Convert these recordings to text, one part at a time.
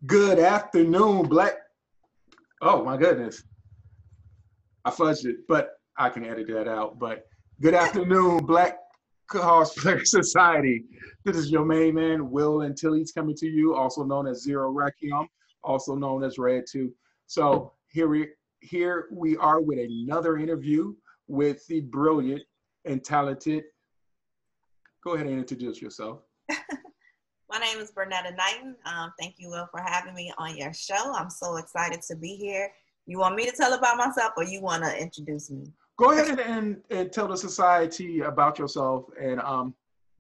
Good afternoon, Black. Oh my goodness, I fudged it, but I can edit that out. But good afternoon, Black Cosplayer Society. This is your main man, Will Antilles, coming to you, also known as Zero Requiem, also known as Red 2. So here we are with another interview with the brilliant and talented. Go ahead and introduce yourself. My name is Bernetta Knighten. Thank you, Will, for having me on your show. I'm so excited to be here. You want me to tell about myself or you want to introduce me? Go ahead and tell the society about yourself, and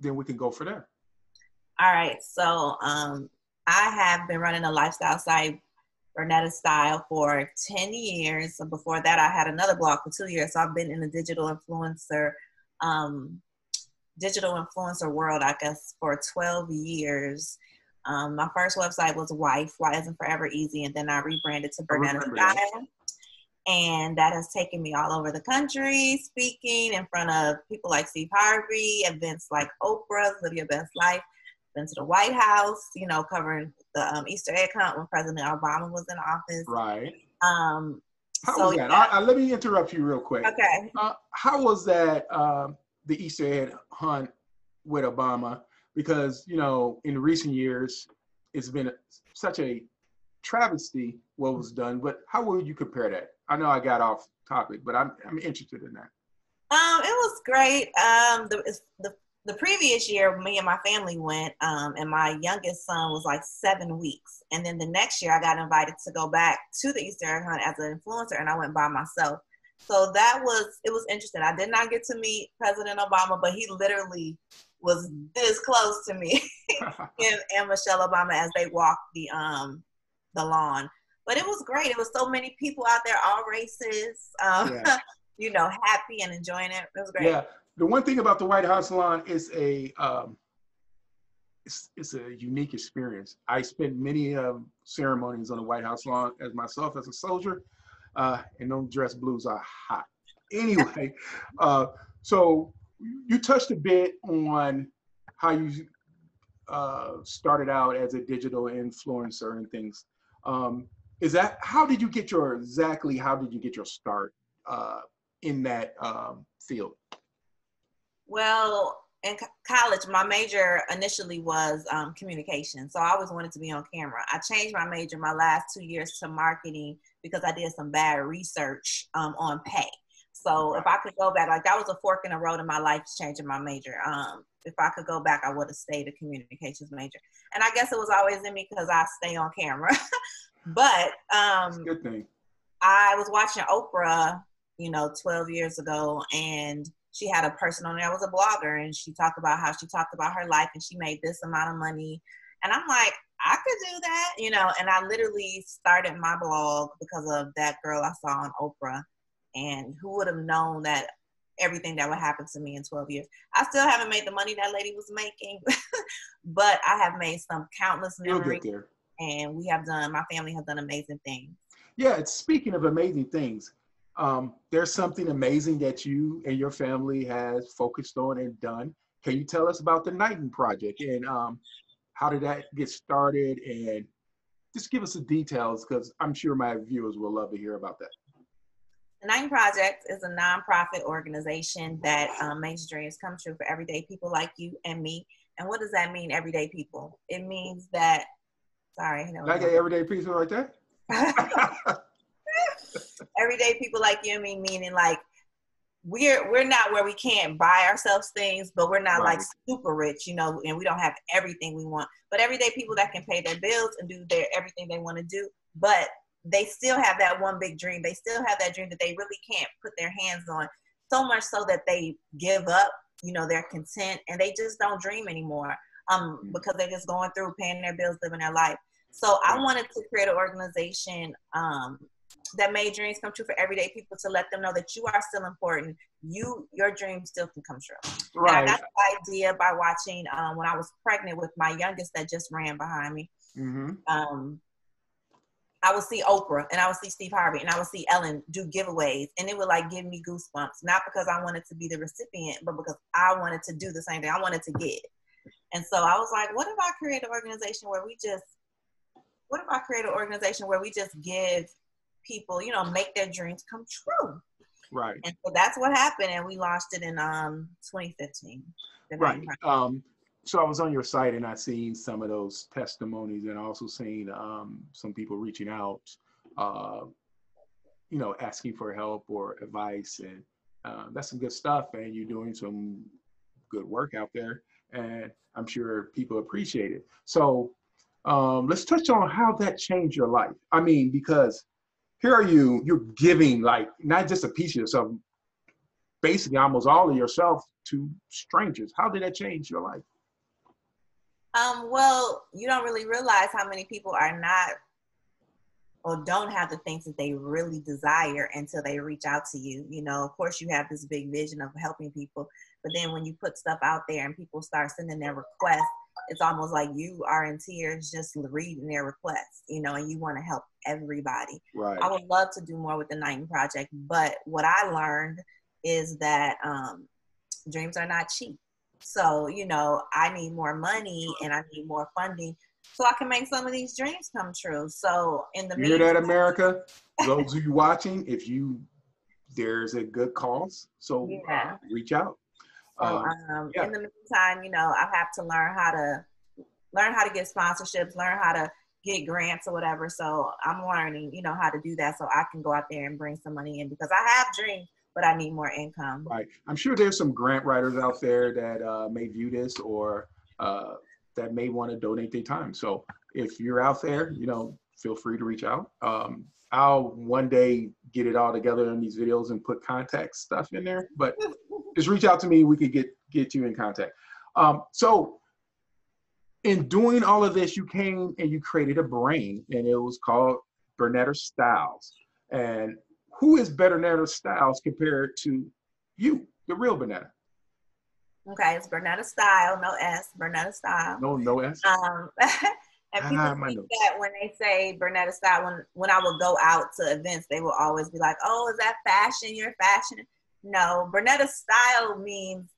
then we can go for there. All right. So I have been running a lifestyle site, Bernetta Style, for 10 years. So before that, I had another blog for 2 years. So I've been in the um, digital influencer world, I guess, for 12 years. My first website was Wife, Y as in Forever Easy, and then I rebranded to I Bernetta remember that. Style. And that has taken me all over the country, speaking in front of people like Steve Harvey, events like Oprah, Live Your Best Life, been to the White House, covering the Easter egg hunt when President Obama was in office. Right. Um, How so was that? yeah, Let me interrupt you real quick. okay. How was that, the Easter egg hunt with Obama? Because, in recent years, it's been such a travesty what was done, but how would you compare that? I know I got off topic, but I'm interested in that. It was great. The previous year, me and my family went, and my youngest son was like 7 weeks. And then the next year, I got invited to go back to the Easter egg hunt as an influencer, and I went by myself. So it was interesting. I did not get to meet President Obama, but he literally was this close to me and Michelle Obama as they walked the lawn. But it was great. It was so many people out there, all races. Yeah. Happy and enjoying it. It was great. Yeah. The one thing about the White House lawn is it's a unique experience. I spent many ceremonies on the White House lawn as myself as a soldier, and those dress blues are hot. Anyway, so you touched a bit on how you started out as a digital influencer and things. How did you get your start in that field? Well, in college, my major initially was communication. So I always wanted to be on camera. I changed my major my last 2 years to marketing because I did some bad research on pay. So if I could go back, like that was a fork in the road in my life, changing my major. If I could go back, I would have stayed a communications major. And I guess it was always in me because I stay on camera. But It's a good thing. I was watching Oprah, 12 years ago, and she had a person on there that was a blogger, and she talked about how she talked about her life and she made this amount of money. And I'm like, I could do that, and I literally started my blog because of that girl I saw on Oprah. And who would have known that everything that would happen to me in 12 years? I still haven't made the money that lady was making, but I have made some countless You'll memories, get there. and my family has done amazing things. Yeah, speaking of amazing things, there's something amazing that you and your family has focused on and done. Can you tell us about the Knighten project and how did that get started? And just give us the details because I'm sure my viewers will love to hear about that. The Knighten Project is a nonprofit organization that makes dreams come true for everyday people like you and me. And what does that mean, everyday people? It means that, sorry. Like an everyday people right there? Everyday people like you and me, meaning like we're not where we can't buy ourselves things, but we're not like super rich, and we don't have everything we want. But everyday people that can pay their bills and do everything they want to do, but they still have that one big dream. They still have that dream that they really can't put their hands on, so much so that they give up, they're content and they just don't dream anymore because they're just going through paying their bills, living their life. So I wanted to create an organization that made dreams come true for everyday people, to let them know that you are still important. Your dreams still can come true. Right. And I got the idea by watching when I was pregnant with my youngest that just ran behind me. Mm-hmm. I would see Oprah and I would see Steve Harvey and I would see Ellen do giveaways, and it would like give me goosebumps, not because I wanted to be the recipient, but because I wanted to do the same thing. I wanted to get. And so I was like, what if I create an organization where we just what if I create an organization where we just give people, you know, make their dreams come true? Right. And so that's what happened, and we launched it in 2015. Right. So I was on your site and I seen some of those testimonies, and I also seen some people reaching out, you know, asking for help or advice, and that's some good stuff. And you're doing some good work out there, and I'm sure people appreciate it. So let's touch on how that changed your life. I mean, because here are you're giving like not just a piece of yourself, basically almost all of yourself to strangers. How did that change your life? Well, you don't really realize how many people are not or don't have the things that they really desire until they reach out to you. You know, of course, you have this big vision of helping people, but then when you put stuff out there and people start sending their requests, it's almost like you are in tears just reading their requests, you know, and you want to help everybody. Right. I would love to do more with the Knighten Project, but what I learned is that dreams are not cheap. So, you know, I need more money and I need more funding so I can make some of these dreams come true. So in the you hear that, America? Those of you watching, there's a good cause, so yeah. Reach out. So in the meantime, you know, I have to learn how to get sponsorships, learn how to get grants or whatever. So I'm learning, you know, how to do that so I can go out there and bring some money in, because I have dreams, but I need more income. Right. I'm sure there's some grant writers out there that may view this or that may want to donate their time. So if you're out there, you know, feel free to reach out. I'll one day get it all together in these videos and put contact stuff in there, but just reach out to me. We could get you in contact. So in doing all of this, you came and you created a brand, and it was called Bernetta Styles. And who is Bernetta Styles compared to you, the real Bernetta? Okay, it's Bernetta Style, no S, Bernetta Style. No S. And people think that when they say Bernetta Style, when I would go out to events, they will always be like, "Oh, is that fashion? You're fashion." No, Bernetta Style means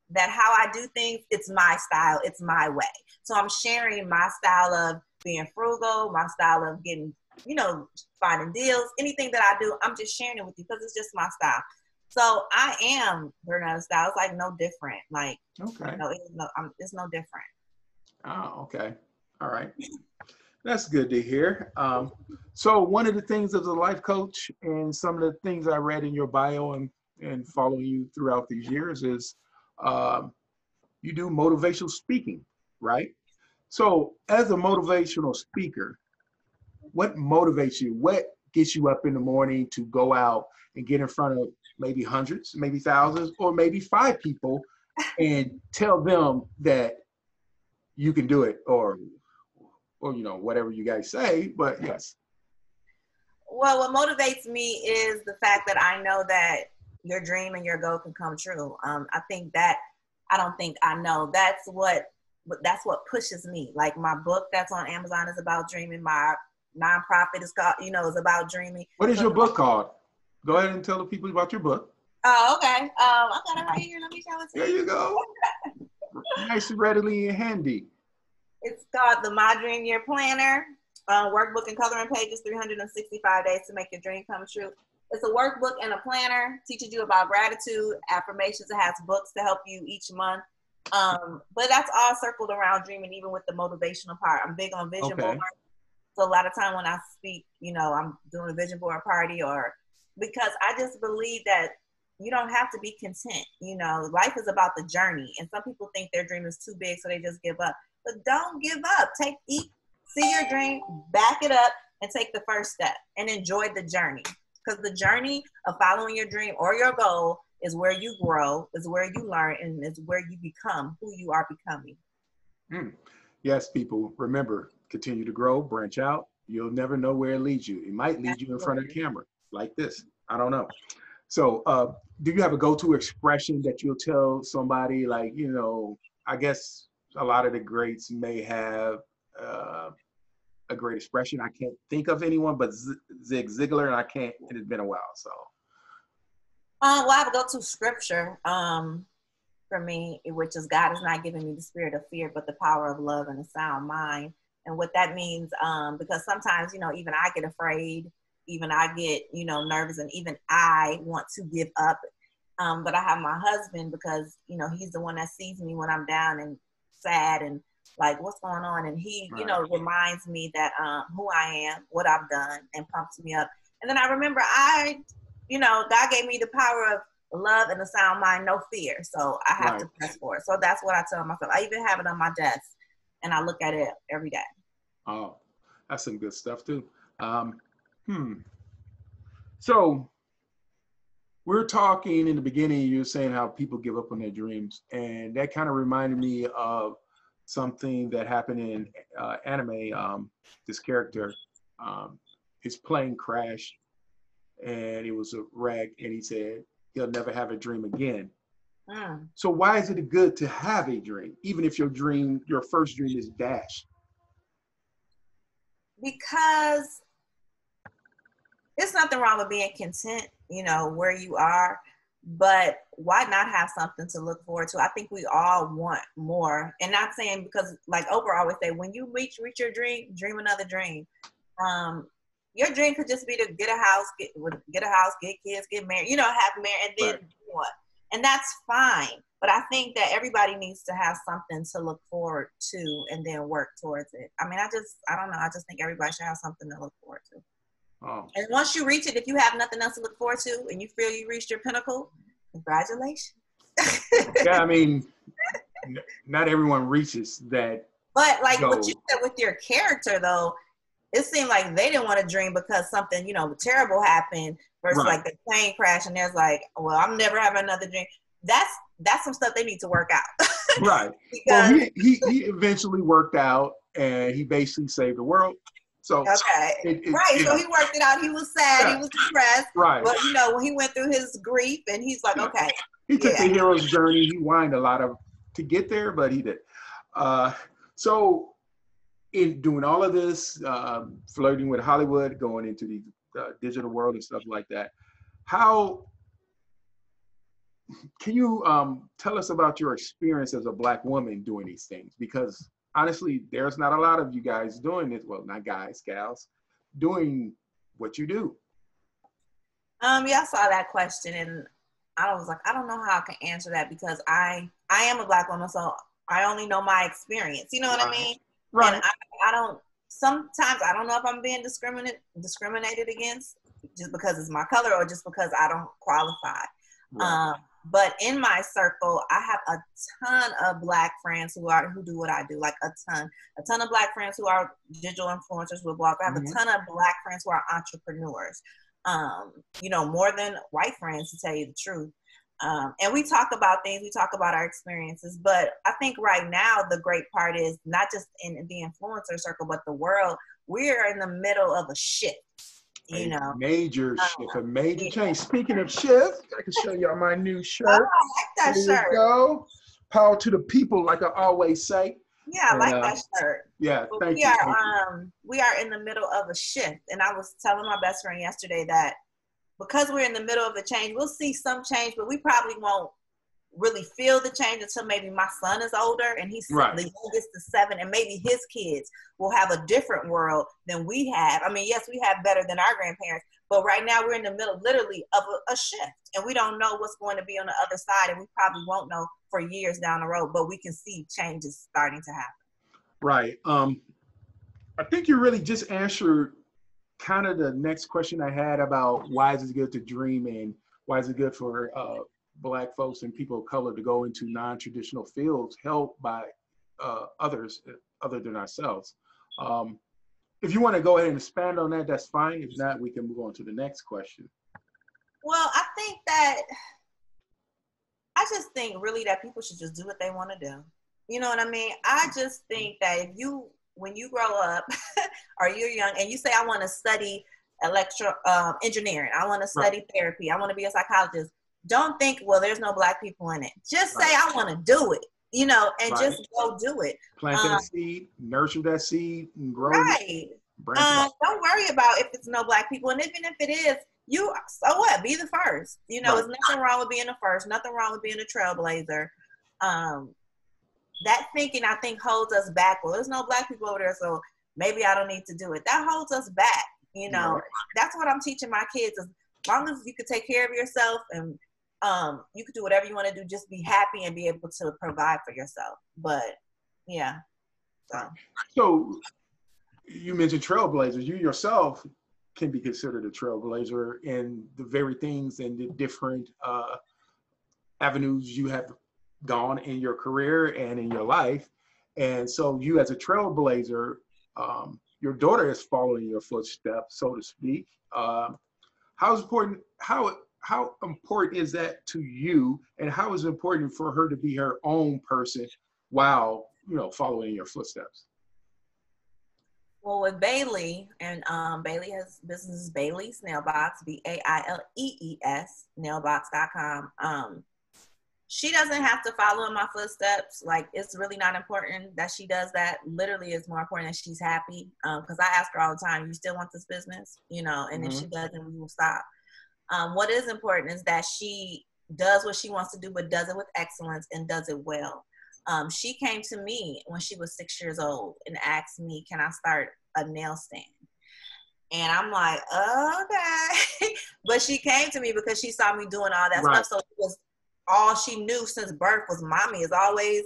that how I do things, it's my style, it's my way. So I'm sharing my style of being frugal, my style of getting, you know, finding deals, anything that I do, I'm just sharing it with you because it's just my style. So I am Bernetta Style. It's like no different. Like, okay, you know, it's no different. Oh, okay. All right. That's good to hear. So one of the things as a life coach and some of the things I read in your bio and following you throughout these years is you do motivational speaking, right? So as a motivational speaker, what motivates you? What gets you up in the morning to go out and get in front of maybe hundreds, maybe thousands, or maybe 5 people and tell them that you can do it, or you know, whatever you guys say, but yes. Well, what motivates me is the fact that I know that your dream and your goal can come true. I don't think I know. That's what pushes me. Like my book that's on Amazon is about dreaming. My nonprofit is called, you know, is about dreaming. What is your book called? Go ahead and tell the people about your book. Oh, okay. I got it right here. Let me show it to you. There you go. Nice and readily and handy. It's called the My Dream Year Planner, workbook and coloring pages, 365 days to make your dream come true. It's a workbook and a planner, teaches you about gratitude, affirmations. It has books to help you each month. But that's all circled around dreaming, even with the motivational part. I'm big on vision board. So a lot of time when I speak, you know, I'm doing a vision board party, or because I just believe that you don't have to be content. You know, life is about the journey. And some people think their dream is too big, so they just give up. But don't give up. See your dream, back it up, and take the first step and enjoy the journey. Because the journey of following your dream or your goal is where you grow, is where you learn, and is where you become who you are becoming. Yes, people, remember, continue to grow, branch out. You'll never know where it leads you. It might lead you in front of the camera like this. I don't know. So do you have a go-to expression that you'll tell somebody, like, you know, I guess a lot of the greats may have a great expression. I can't think of anyone but Zig Ziglar, and it's been a while. So. Well, I have a go-to scripture for me, which is God has not given me the spirit of fear, but the power of love and a sound mind. and what that means. Because sometimes, even I get afraid, even I get, nervous, and even I want to give up. But I have my husband because, he's the one that sees me when I'm down and sad and like, what's going on? And he, Right. reminds me that who I am, what I've done, and pumps me up. And then I remember God gave me the power of love and a sound mind, no fear. So I have to press for it. So that's what I tell myself. I even have it on my desk and I look at it every day. Oh, that's some good stuff too. So we're talking in the beginning, you were saying how people give up on their dreams. And that kind of reminded me of something that happened in anime. This character, his plane crashed and it was a wreck, and he said he'll never have a dream again. So why is it good to have a dream, even if your first dream is dashed? Because there's nothing wrong with being content, where you are, but why not have something to look forward to? I think we all want more, and not saying because, like Oprah always say, when you reach your dream, dream another dream. Your dream could just be to get a house, get kids, get married, have married, and then do what? And that's fine. But I think that everybody needs to have something to look forward to and then work towards it. I mean, I don't know. I just think everybody should have something to look forward to. Oh. And once you reach it, if you have nothing else to look forward to and you feel you reached your pinnacle, congratulations. Yeah, I mean, not everyone reaches that. But like what you said with your character, though, it seemed like they didn't want to dream because something, terrible happened versus like the plane crash. And there's like, well, I'm never having another dream. That's some stuff they need to work out. Right. Well, he eventually worked out and he basically saved the world. So okay. So he worked it out. He was sad. He was depressed. Right. But when he went through his grief and he's like, okay. He took the hero's journey. He whined a lot to get there, but he did. So in doing all of this, flirting with Hollywood, going into the digital world and stuff like that, how can you tell us about your experience as a Black woman doing these things? Because honestly, there's not a lot of you guys doing this. Well, not guys, gals, doing what you do. I saw that question and I was like, I don't know how I can answer that because I am a Black woman, so I only know my experience. You know what I mean? Right. And sometimes I don't know if I'm being discriminated against just because it's my color or just because I don't qualify. Right. But in my circle, I have a ton of Black friends who do what I do, like a ton of Black friends who are digital influencers with blogs. I have a ton of Black friends who are entrepreneurs, more than white friends, to tell you the truth. And we talk about things, we talk about our experiences, but I think right now the great part is not just in the influencer circle, but the world, we're in the middle of a shift, major shift, a major change. Speaking of shift, I can show y'all my new shirt. Oh, I like that shirt. You go. Power to the people, like I always say. Yeah, I like that shirt. Yeah, thank you. We are in the middle of a shift, and I was telling my best friend yesterday that because we're in the middle of a change, we'll see some change, but we probably won't really feel the change until maybe my son is older and he's the youngest to 7, and maybe his kids will have a different world than we have. I mean, yes, we have better than our grandparents, but right now we're in the middle, literally, of a shift, and we don't know what's going to be on the other side, and we probably won't know for years down the road, but we can see changes starting to happen. Right. I think you really just answered kind of the next question I had about why is it good to dream and why is it good for Black folks and people of color to go into non-traditional fields held by others other than ourselves. If you want to go ahead and expand on that, that's fine. If not, we can move on to the next question. Well, I just think really that people should just do what they want to do. You know what I mean? I just think that when you grow up or you're young and you say, I want to study engineering, I want to study therapy, I want to be a psychologist, don't think, well, there's no Black people in it. Just say, I want to do it, and just go do it. Plant that seed, nurture that seed, and grow it. Don't worry about if it's no Black people. And even if it is, so what? Be the first. There's nothing wrong with being the first, nothing wrong with being a trailblazer. That thinking, I think, holds us back. Well, there's no Black people over there, so maybe I don't need to do it. That holds us back. You know, Right. that's what I'm teaching my kids. As long as you can take care of yourself and you can do whatever you want to do, just be happy and be able to provide for yourself. But yeah. So you mentioned trailblazers. You yourself can be considered a trailblazer in the very things and the different avenues you have gone in your career and in your life. And so you as a trailblazer, your daughter is following your footsteps, so to speak. How important is that to you, and how is it important for her to be her own person while, you know, following your footsteps? Well, with Bailey, and Bailey has businesses, Bailey's Nailbox, BAILEES, nailbox.com. She doesn't have to follow in my footsteps. Like, it's really not important that she does that. Literally, it's more important that she's happy. Because I ask her all the time, you still want this business? You know, and if she doesn't, we will stop. What is important is that she does what she wants to do, but does it with excellence and does it well. She came to me when she was 6 years old and asked me, can I start a nail stand? And I'm like, okay. But she came to me because she saw me doing all that stuff. So it was all she knew since birth was mommy is always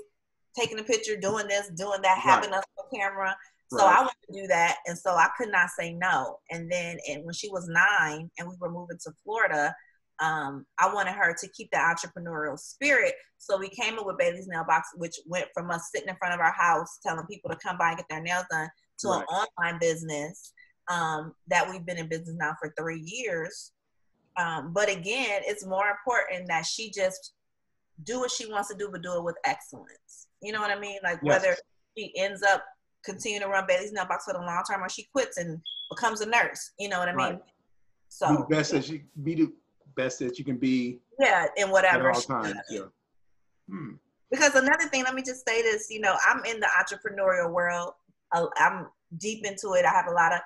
taking a picture, doing this, doing that, having us on camera. So I wanted to do that. And so I could not say no. And then when she was 9 and we were moving to Florida, I wanted her to keep the entrepreneurial spirit. So we came up with Bailey's Nailbox, which went from us sitting in front of our house, telling people to come by and get their nails done, to an online business that we've been in business now for 3 years. But again, it's more important that she just do what she wants to do, but do it with excellence. You know what I mean? Like whether she ends up continuing to run Bailey's Nailbox for the long term or she quits and becomes a nurse. You know what I mean? So be the best that you can be. Yeah, in whatever. At all times. Because another thing, let me just say this, you know, I'm in the entrepreneurial world. I'm deep into it. I have a lot of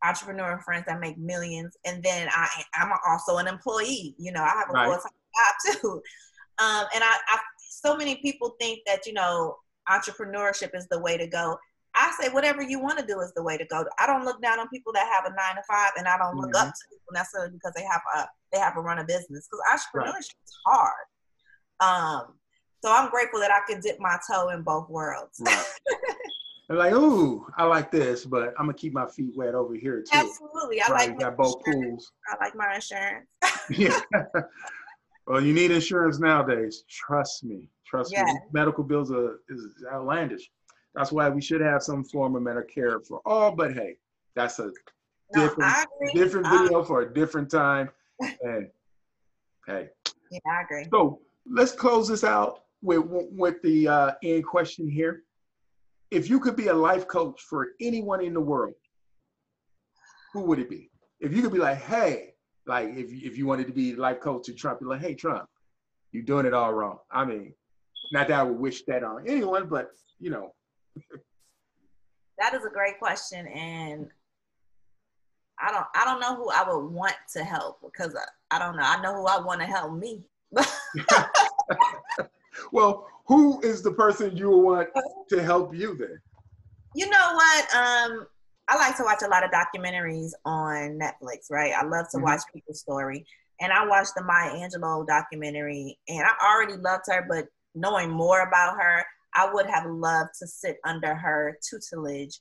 entrepreneur friends that make millions. And then I'm also an employee. You know, I have a full-time job too. And I so many people think that, you know, entrepreneurship is the way to go. I say whatever you want to do is the way to go. I don't look down on people that have a 9 to 5, and I don't look up to people necessarily because they have a run a business. Because entrepreneurship is hard. So I'm grateful that I could dip my toe in both worlds. They're like, ooh, I like this, but I'm gonna keep my feet wet over here too. Absolutely, I like got both pools. I like my insurance. Yeah. Well, you need insurance nowadays. Trust me. Trust me. Medical bills is outlandish. That's why we should have some form of Medicare for all. But hey, that's a different video for a different time. And hey. Yeah, I agree. So let's close this out with the end question here. If you could be a life coach for anyone in the world, who would it be? If you could be like, hey, like if you wanted to be life coach to Trump, you're like, hey, Trump, you're doing it all wrong. I mean, not that I would wish that on anyone, but you know. That is a great question, and I don't know who I would want to help because I don't know. I know who I want to help me. Well, who is the person you want to help you then? You know what? I like to watch a lot of documentaries on Netflix, right? I love to watch people's story. And I watched the Maya Angelou documentary, and I already loved her, but knowing more about her, I would have loved to sit under her tutelage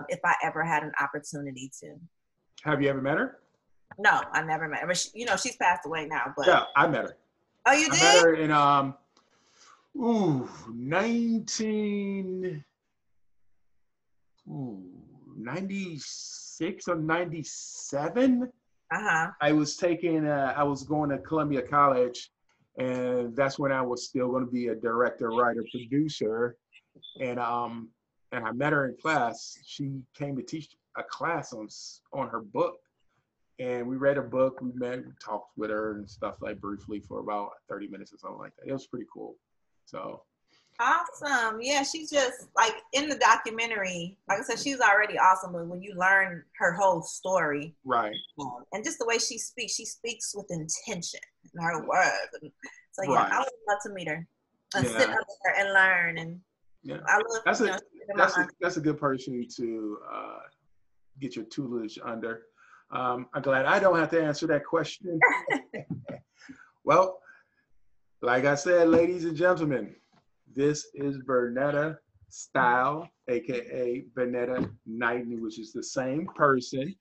if I ever had an opportunity to. Have you ever met her? No, I never met her. But she, you know, she's passed away now. But yeah, I met her. Oh, you did? I met her in 96 or 97. I was going to Columbia College, and that's when I was still going to be a director, writer, producer. And I met her in class. She came to teach a class on her book. And we read a book, we met, we talked with her and stuff like briefly for about 30 minutes or something like that. It was pretty cool. So awesome. Yeah, she's just like in the documentary, like I said, she's already awesome, but when you learn her whole story, right, and just the way she speaks with intention in her words. And so yeah, I would love to meet her and sit up with her and learn. And I love that's a good person to get your tutelage under. I'm glad I don't have to answer that question. Well, like I said, ladies and gentlemen, this is Bernetta Style, aka Bernetta Knighten, which is the same person.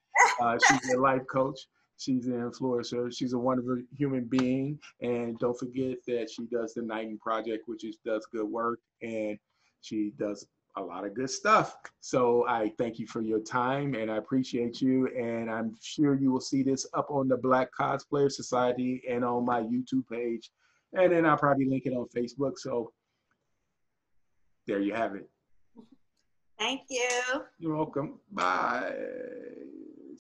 She's a life coach. She's an influencer. She's a wonderful human being. And don't forget that she does the Knighten Project, which does good work. And she does a lot of good stuff. So I thank you for your time and I appreciate you. And I'm sure you will see this up on the Black Cosplayer Society and on my YouTube page. And then I'll probably link it on Facebook. So there you have it. Thank you. You're welcome. Bye.